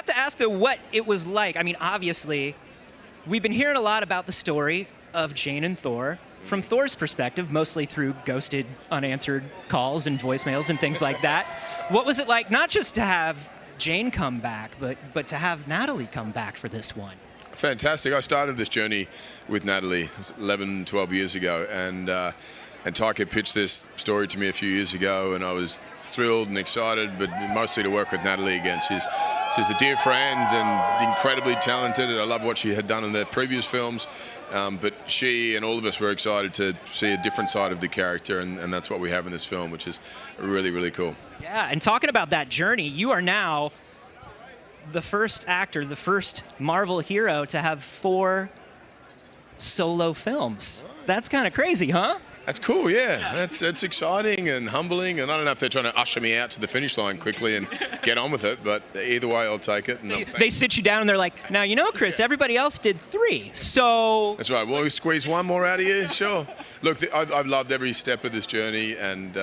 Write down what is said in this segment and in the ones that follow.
to ask, though, what it was like. I mean, obviously, we've been hearing a lot about the story of Jane and Thor from Thor's perspective, mostly through ghosted, unanswered calls and voicemails and things like that. What was it like, not just to have Jane come back, but to have Natalie come back for this one? Fantastic. I started this journey with Natalie 11, 12 years ago, and Taika pitched this story to me a few years ago, and I was thrilled and excited, but mostly to work with Natalie again. She's a dear friend and incredibly talented, and I love what she had done in the previous films. But she and all of us were excited to see a different side of the character, and that's what we have in this film, which is really, really cool. Yeah, and talking about that journey, you are now the first actor, the first Marvel hero to have 4 solo films. That's kind of crazy, huh? That's cool, yeah. That's exciting and humbling, and I don't know if they're trying to usher me out to the finish line quickly and get on with it, but either way, I'll take it. And they sit you down and they're like, now, you know, Chris, everybody else did 3, so... That's right. Well, we squeeze one more out of you? Sure. Look, I've loved every step of this journey, and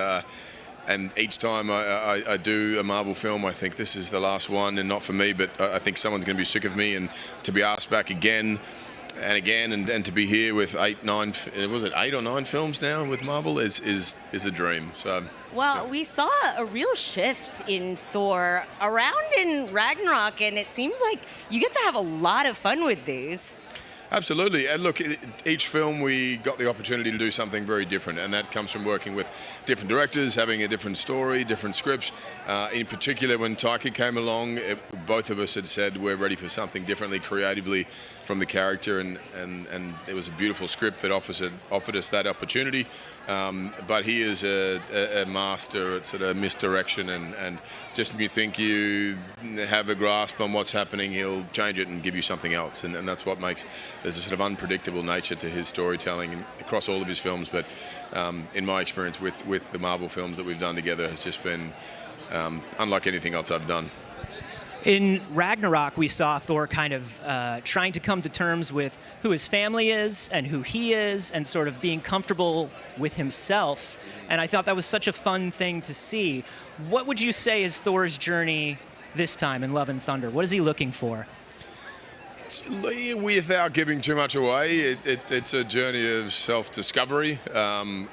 each time I do a Marvel film, I think this is the last one, and not for me, but I think someone's going to be sick of me, and to be asked back again and again, and to be here with 8 or 9 films now with Marvel is a dream. So. Well, we saw a real shift in Thor around in Ragnarok, and it seems like you get to have a lot of fun with these. Absolutely. And look, each film we got the opportunity to do something very different, and that comes from working with different directors, having a different story, different scripts. In particular, when Taika came along, both of us had said we're ready for something differently creatively from the character, and it was a beautiful script that offered us that opportunity. But he is a master at sort of misdirection, and just when you think you have a grasp on what's happening, he'll change it and give you something else, and that's what makes there's a sort of unpredictable nature to his storytelling across all of his films. But in my experience with the Marvel films that we've done together has just been unlike anything else I've done. In Ragnarok, we saw Thor kind of trying to come to terms with who his family is and who he is, and sort of being comfortable with himself. And I thought that was such a fun thing to see. What would you say is Thor's journey this time in Love and Thunder? What is he looking for? Without giving too much away, it's a journey of self-discovery.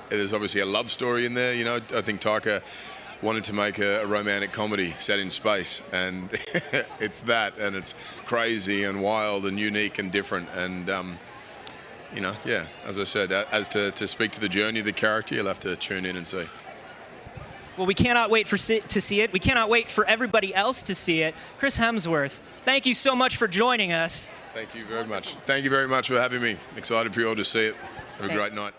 There's obviously a love story in there. You know, I think Taika wanted to make a romantic comedy set in space, and it's that, and it's crazy and wild and unique and different. And you know, yeah, as I said, as to speak to the journey of the character, you'll have to tune in and see. Well, we cannot wait to see it. We cannot wait for everybody else to see it. Chris Hemsworth, thank you so much for joining us. Thank you very much. Thank you very much for having me. Excited for you all to see it. Have a great night.